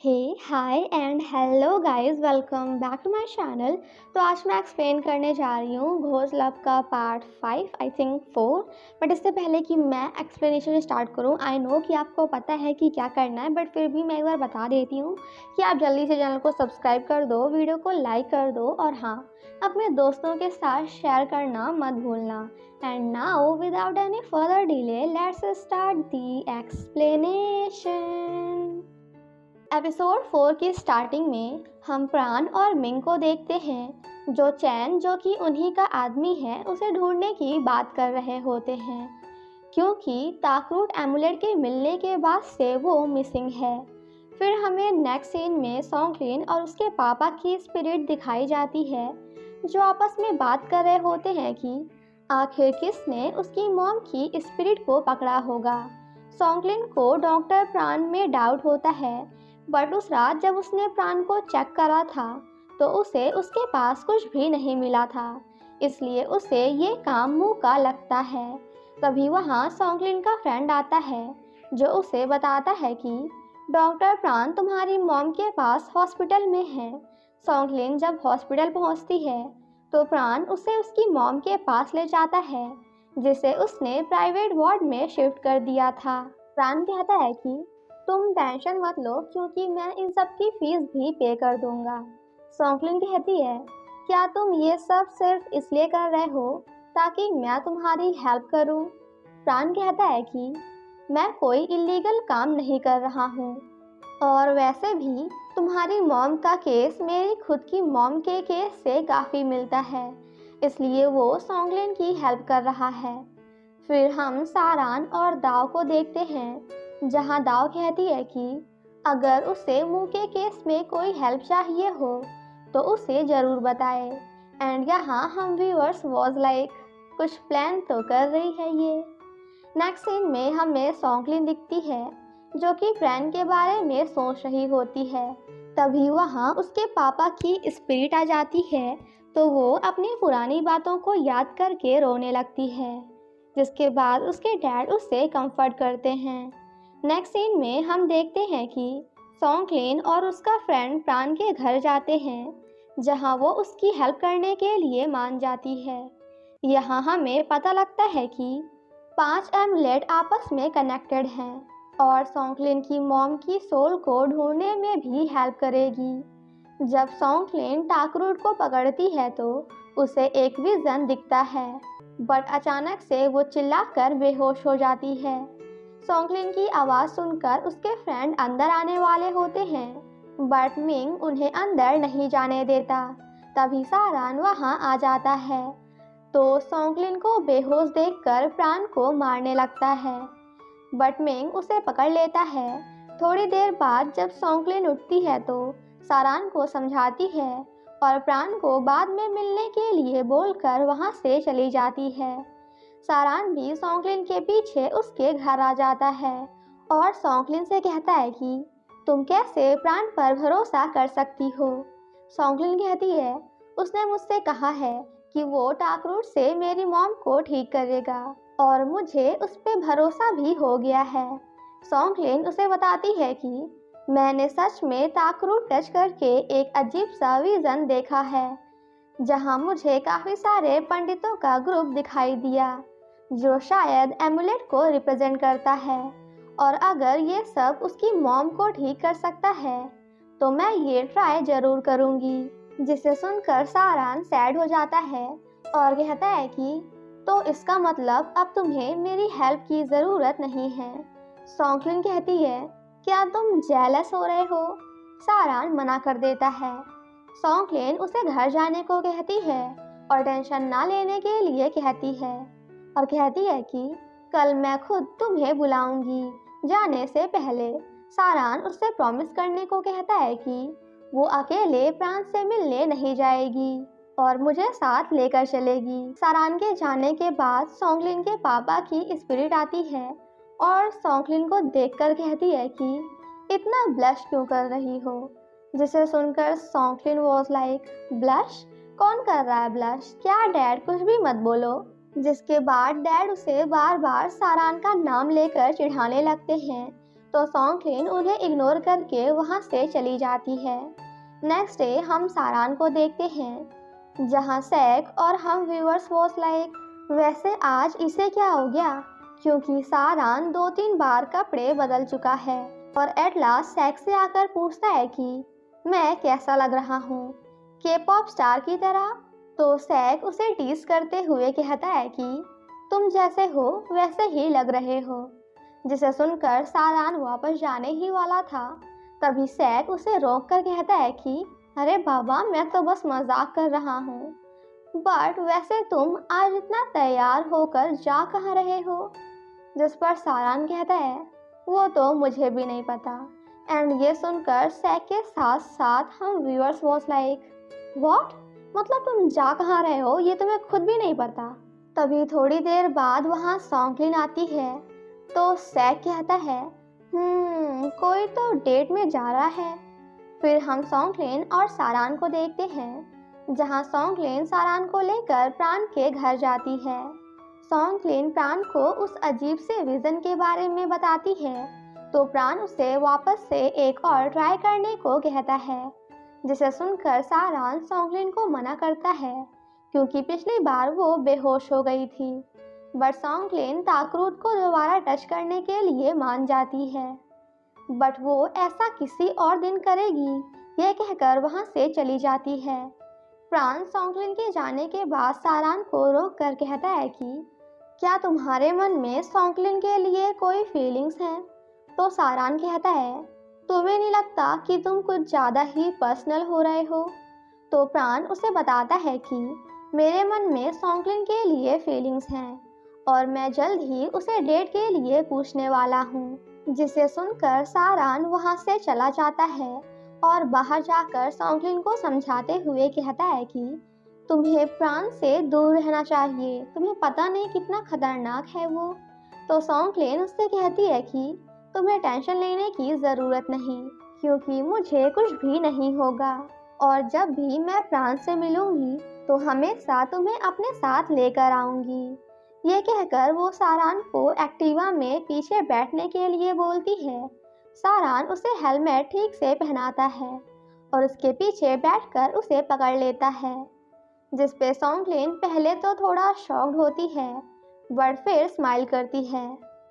Hey hi and hello guys, welcome back to my channel. तो आज मैं explain करने जा रही हूँ घोस्ट लव का पार्ट 5, आई थिंक 4। बट इससे पहले कि मैं एक्सप्लेनेशन स्टार्ट करूँ, आई नो कि आपको पता है कि क्या करना है, बट फिर भी मैं एक बार बता देती हूँ कि आप जल्दी से चैनल को सब्सक्राइब कर दो, वीडियो को लाइक कर दो और हाँ, अपने दोस्तों के साथ शेयर करना मत भूलना। And now without any further delay let's start the explanation. Episode 4 की स्टार्टिंग में हम प्राण और मिंग को देखते हैं जो चैन, जो कि उन्हीं का आदमी है, उसे ढूंढने की बात कर रहे होते हैं क्योंकि ताकरूट एमुलेट के मिलने के बाद से वो मिसिंग है। फिर हमें नेक्स्ट सीन में सॉन्गलिन और उसके पापा की स्पिरिट दिखाई जाती है जो आपस में बात कर रहे होते हैं कि आखिर किसने उसकी मॉम की स्पिरिट को पकड़ा होगा। सॉन्गलिन को डॉक्टर प्राण में डाउट होता है, बट उस रात जब उसने प्राण को चेक करा था तो उसे उसके पास कुछ भी नहीं मिला था, इसलिए उसे ये काम मुंह का लगता है। तभी वहाँ सॉन्गलिन का फ्रेंड आता है जो उसे बताता है कि डॉक्टर प्राण तुम्हारी मॉम के पास हॉस्पिटल में है। सॉन्गलिन जब हॉस्पिटल पहुँचती है तो प्राण उसे उसकी मॉम के पास ले जाता है जिसे उसने प्राइवेट वार्ड में शिफ्ट कर दिया था। प्राण कहता है कि तुम टेंशन मत लो क्योंकि मैं इन सब की फीस भी पे कर दूंगा। सॉन्गलिन कहती है, क्या तुम ये सब सिर्फ इसलिए कर रहे हो ताकि मैं तुम्हारी हेल्प करूं? प्राण कहता है कि मैं कोई इलीगल काम नहीं कर रहा हूं और वैसे भी तुम्हारी मॉम का केस मेरी खुद की मॉम के केस से काफ़ी मिलता है, इसलिए वो सॉन्गलिन की हेल्प कर रहा है। फिर हम सारान और दाव को देखते हैं जहां दाव कहती है कि अगर उसे मुंह के केस में कोई हेल्प चाहिए हो तो उसे ज़रूर बताए। एंड यहाँ हम व्यूअर्स वॉज लाइक कुछ प्लान तो कर रही है ये। नेक्स्ट सीन में हमें सॉन्गलिन दिखती है जो कि फ्रेंड के बारे में सोच रही होती है। तभी वहाँ उसके पापा की स्पिरिट आ जाती है तो वो अपनी पुरानी बातों को याद करके रोने लगती है, जिसके बाद उसके डैड उससे कंफर्ट करते हैं। नेक्स्ट सीन में हम देखते हैं कि सॉन्गलिन और उसका फ्रेंड प्राण के घर जाते हैं जहां वो उसकी हेल्प करने के लिए मान जाती है। यहाँ हमें पता लगता है कि 5 एमुलेट आपस में कनेक्टेड हैं और सॉन्गलिन की मॉम की सोल को ढूंढने में भी हेल्प करेगी। जब सॉन्गलिन टाकरूट को पकड़ती है तो उसे एक विजन दिखता है, बट अचानक से वो चिल्लाकर बेहोश हो जाती है। सॉन्गलिन की आवाज़ सुनकर उसके फ्रेंड अंदर आने वाले होते हैं, बट मिंग उन्हें अंदर नहीं जाने देता। तभी सारान वहां आ जाता है तो सॉन्गलिन को बेहोश देखकर प्राण को मारने लगता है, बट मिंग उसे पकड़ लेता है। थोड़ी देर बाद जब सॉन्गलिन उठती है तो सारान को समझाती है और प्राण को बाद में मिलने के लिए बोलकर वहां से चली जाती है। सारान भी सॉन्गलिन के पीछे उसके घर आ जाता है और सॉन्गलिन से कहता है कि तुम कैसे प्राण पर भरोसा कर सकती हो। सॉन्गलिन कहती है, उसने मुझसे कहा है कि वो टाकरूट से मेरी मॉम को ठीक करेगा और मुझे उस पर भरोसा भी हो गया है। सॉन्गलिन उसे बताती है कि मैंने सच में टाकरूट टच करके एक अजीब सा विजन देखा है जहां मुझे काफ़ी सारे पंडितों का ग्रुप दिखाई दिया जो शायद एमुलेट को रिप्रेजेंट करता है, और अगर ये सब उसकी मॉम को ठीक कर सकता है तो मैं ये ट्राई ज़रूर करूँगी। जिसे सुनकर सारान सैड हो जाता है और कहता है कि तो इसका मतलब अब तुम्हें मेरी हेल्प की ज़रूरत नहीं है। सॉन्गलिन कहती है, क्या तुम जेलस हो रहे हो? सारान मना कर देता है। सॉन्गलिन उसे घर जाने को कहती है और टेंशन ना लेने के लिए कहती है और कहती है कि कल मैं खुद तुम्हें बुलाऊंगी। जाने से पहले सारान उससे प्रॉमिस करने को कहता है कि वो अकेले प्राण से मिलने नहीं जाएगी और मुझे साथ लेकर चलेगी। सारान के जाने के बाद सॉन्गलिन के पापा की स्पिरिट आती है और सॉन्गलिन को देखकर कहती है कि इतना ब्लश क्यों कर रही हो। जिसे सुनकर सॉन्गलिन वॉज लाइक, ब्लश? कौन कर रहा है ब्लश? क्या डैड, कुछ भी मत बोलो। जिसके बाद डैड उसे बार बार सारान का नाम लेकर चिढ़ाने लगते हैं तो सॉन्गक्लिन उन्हें इग्नोर करके वहाँ से चली जाती है। नेक्स्ट डे हम सारान को देखते हैं, जहाँ सैक और हम व्यूअर्स वॉज लाइक, वैसे आज इसे क्या हो गया, क्योंकि सारान 2-3 बार कपड़े बदल चुका है। और एट लास्ट सैक से आकर पूछता है कि मैं कैसा लग रहा हूँ, के पॉप स्टार की तरह। तो सैक उसे टीज करते हुए कहता है कि तुम जैसे हो वैसे ही लग रहे हो। जिसे सुनकर सारान वापस जाने ही वाला था, तभी सैक उसे रोक कर कहता है कि अरे बाबा, मैं तो बस मजाक कर रहा हूँ। बट वैसे तुम आज इतना तैयार होकर जा कहाँ रहे हो? जिस पर सारान कहता है वो तो मुझे भी नहीं पता। एंड ये सुनकर सैक के साथ साथ हम व्यूअर्स वॉज लाइक व्हाट, मतलब तुम जा कहाँ रहे हो ये तुम्हें खुद भी नहीं पता। तभी थोड़ी देर बाद वहाँ सॉन्गक्लिन आती है, तो सैक कहता है कोई तो डेट में जा रहा है। फिर हम सॉन्गक्लिन और सारान को देखते हैं, जहाँ सॉन्गक्लिन सारान को लेकर प्राण के घर जाती है। सॉन्गक्लिन प्राण को उस अजीब से विजन के बारे में बताती है, तो प्राण उसे वापस से एक और ट्राई करने को कहता है। जिसे सुनकर सारान सॉन्गक्लिन को मना करता है, क्योंकि पिछली बार वो बेहोश हो गई थी। बट सॉन्गक्लिन ताकरूट को दोबारा टच करने के लिए मान जाती है, बट वो ऐसा किसी और दिन करेगी, यह कहकर वहाँ से चली जाती है। प्राण सॉन्गक्लिन के जाने के बाद सारान को रोक कर कहता है कि क्या तुम्हारे मन में सॉन्गक्लिन के लिए कोई फीलिंग्स हैं? तो सारान कहता है तुम्हें नहीं लगता कि तुम कुछ ज़्यादा ही पर्सनल हो रहे हो? तो प्राण उसे बताता है कि मेरे मन में सॉन्गक्लिन के लिए फीलिंग्स हैं और मैं जल्द ही उसे डेट के लिए पूछने वाला हूँ। जिसे सुनकर सारान वहाँ से चला जाता है और बाहर जाकर सॉन्गक्लिन को समझाते हुए कहता है कि तुम्हें प्राण से दूर रहना चाहिए, तुम्हें पता नहीं कितना खतरनाक है वो। तो सॉन्गक्लिन उससे कहती है कि तुम्हें टेंशन लेने की ज़रूरत नहीं, क्योंकि मुझे कुछ भी नहीं होगा और जब भी मैं प्राण से मिलूंगी तो हमेशा तुम्हें अपने साथ लेकर आऊंगी। ये कहकर वो सारान को एक्टिवा में पीछे बैठने के लिए बोलती है। सारान उसे हेलमेट ठीक से पहनाता है और उसके पीछे बैठकर उसे पकड़ लेता है, जिस पे सॉन्गक्लिन पहले तो थोड़ा शॉक्ड होती है, बट फिर स्माइल करती है।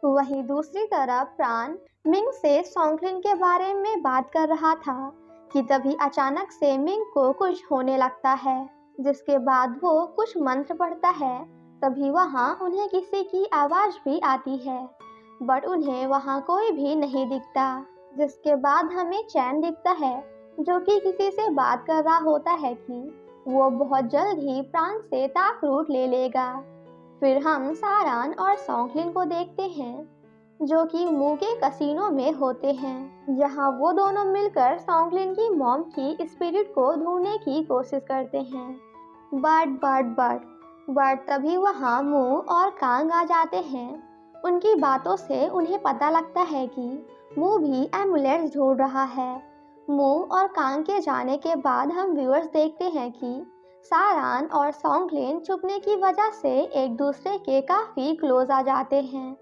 वहीं दूसरी तरफ प्राण मिंग से सॉन्गक्लिन के बारे में बात कर रहा था कि तभी अचानक से मिंग को कुछ होने लगता है, जिसके बाद वो कुछ मंत्र पढ़ता है। तभी वहाँ उन्हें किसी की आवाज़ भी आती है, बट उन्हें वहाँ कोई भी नहीं दिखता। जिसके बाद हमें चैन दिखता है, जो कि किसी से बात कर रहा होता है कि वो बहुत जल्द ही प्राण से ताकरूट ले लेगा। फिर हम सारान और सॉन्गक्लिन को देखते हैं, जो कि मू के कसीनो में होते हैं, जहाँ वो दोनों मिलकर सॉन्गक्लिन की मॉम की स्पिरिट को ढूंढने की कोशिश करते हैं। बट तभी वहाँ मू और कांग आ जाते हैं। उनकी बातों से उन्हें पता लगता है कि मू भी एमुलेट्स ढूंढ रहा है। मू और कांग के जाने के बाद हम व्यूअर्स देखते हैं कि सारान और सॉन्गक्लिन छुपने की वजह से एक दूसरे के काफ़ी क्लोज आ जाते हैं।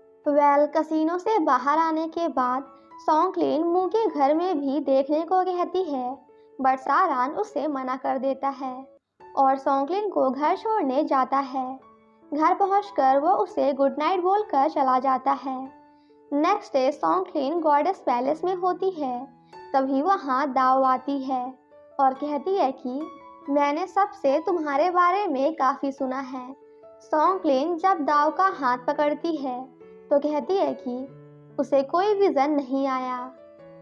कसीनो से बाहर आने के बाद सॉन्गक्लिन मू के घर में भी देखने को कहती है, बट सारान उसे मना कर देता है और सॉन्गक्लिन को घर छोड़ने जाता है। घर पहुंचकर वो उसे गुड नाइट बोलकर चला जाता है। नेक्स्ट डे सॉन्गक्लिन गॉडेस पैलेस में होती है। तभी वहाँ दाव आती है और कहती है कि मैंने सबसे तुम्हारे बारे में काफ़ी सुना है। सॉन्गक्लिन जब दाव का हाथ पकड़ती है तो कहती है कि उसे कोई विज़न नहीं आया।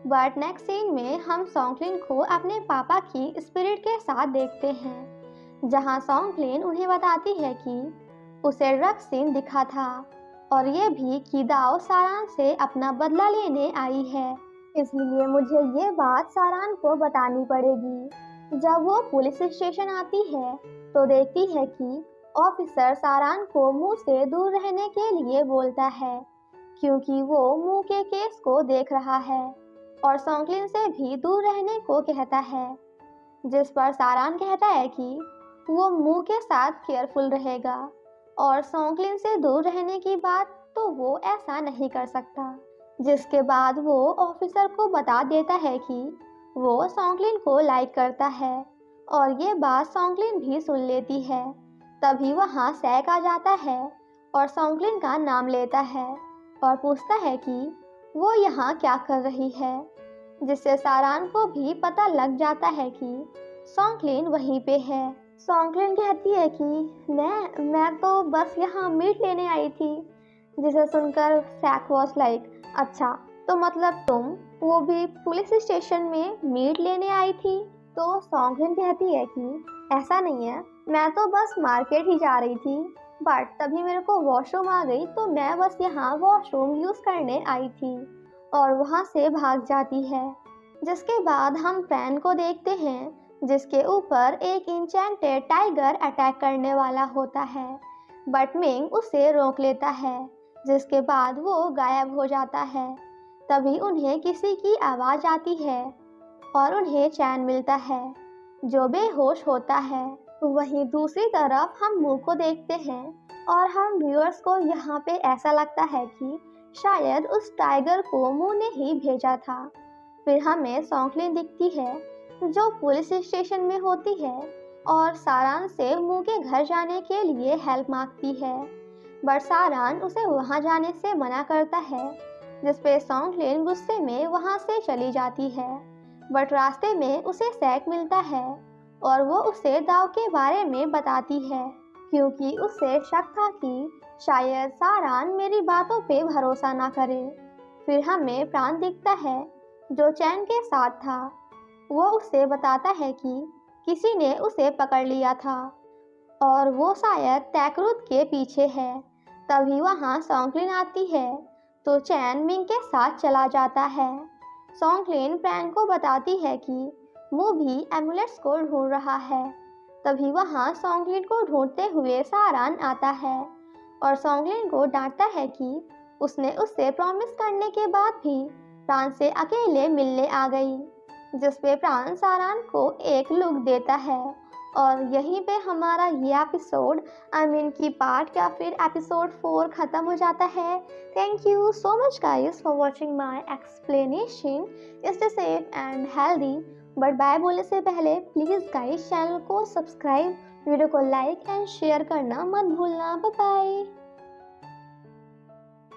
बट नेक्स्ट सीन में हम सॉन्गक्लिन को अपने पापा की स्पिरिट के साथ देखते हैं, जहां सॉन्गक्लिन उन्हें बताती है कि उसे ड्रग सीन दिखा था और ये भी कि दाव सारान से अपना बदला लेने आई है, इसलिए मुझे ये बात सारान को बतानी पड़ेगी। जब वो पुलिस स्टेशन आती है तो देखती है कि ऑफिसर सारान को मुंह से दूर रहने के लिए बोलता है, क्योंकि वो मुंह के केस को देख रहा है और सॉन्गक्लिन से भी दूर रहने को कहता है। जिस पर सारान कहता है कि वो मुंह के साथ केयरफुल रहेगा और सॉन्गक्लिन से दूर रहने की बात तो वो ऐसा नहीं कर सकता। जिसके बाद वो ऑफिसर को बता देता है कि वो सॉन्गलिन को लाइक करता है और ये बात सॉन्गलिन भी सुन लेती है। तभी वहाँ सैक आ जाता है और सॉन्गलिन का नाम लेता है और पूछता है कि वो यहाँ क्या कर रही है, जिससे सारान को भी पता लग जाता है कि सॉन्गलिन वहीं पे है। सॉन्गलिन कहती है कि मैं तो बस यहाँ मीट लेने आई थी, जिसे सुनकर सैक वॉज लाइक, अच्छा तो मतलब तुम वो भी पुलिस स्टेशन में मीट लेने आई थी? तो सॉन्गलिन कहती है कि ऐसा नहीं है, मैं तो बस मार्केट ही जा रही थी, बट तभी मेरे को वॉशरूम आ गई तो मैं बस यहाँ वॉशरूम यूज़ करने आई थी, और वहाँ से भाग जाती है। जिसके बाद हम पैन को देखते हैं, जिसके ऊपर एक इंचेंटेड टाइगर अटैक करने वाला होता है, बट मिंग उसे रोक लेता है, जिसके बाद वो गायब हो जाता है। तभी उन्हें किसी की आवाज़ आती है और उन्हें चैन मिलता है, जो बेहोश होता है। वहीं दूसरी तरफ हम मुंह को देखते हैं और हम व्यूअर्स को यहाँ पे ऐसा लगता है कि शायद उस टाइगर को मुंह ने ही भेजा था। फिर हमें सॉन्गलिन दिखती है, जो पुलिस स्टेशन में होती है और सारान से मुंह के घर जाने के लिए हेल्प मांगती है, बट सारान उसे वहां जाने से मना करता है, जिसपे सॉन्गलिन गुस्से में वहां से चली जाती है। बट रास्ते में उसे सैक मिलता है और वो उसे दाव के बारे में बताती है, क्योंकि उसे शक था कि शायद सारान मेरी बातों पे भरोसा ना करे। फिर हमें प्राण दिखता है, जो चैन के साथ था। वो उसे बताता है कि किसी ने उसे पकड़ लिया था और वो शायद तैकरुत के पीछे है। तभी वहाँ सॉन्गलिन आती है तो चैन मिंग के साथ चला जाता है। सॉन्गलिन प्रैन को बताती है कि मू भी एमुलेट्स को ढूंढ रहा है। तभी वहाँ सॉन्गलिन को ढूंढते हुए सारान आता है और सॉन्गलिन को डांटता है कि उसने उससे प्रॉमिस करने के बाद भी प्राण से अकेले मिलने आ गई, जिसपे प्राण सारान को एक लुक देता है। और यहीं पे हमारा ये एपिसोड की पार्ट या फिर एपिसोड 4 ख़त्म हो जाता है। Thank you so much guys for watching my explanation. Stay safe and healthy. But bye बोलने से पहले प्लीज़ गाइस चैनल को सब्सक्राइब, वीडियो को लाइक एंड शेयर करना मत भूलना। Bye bye.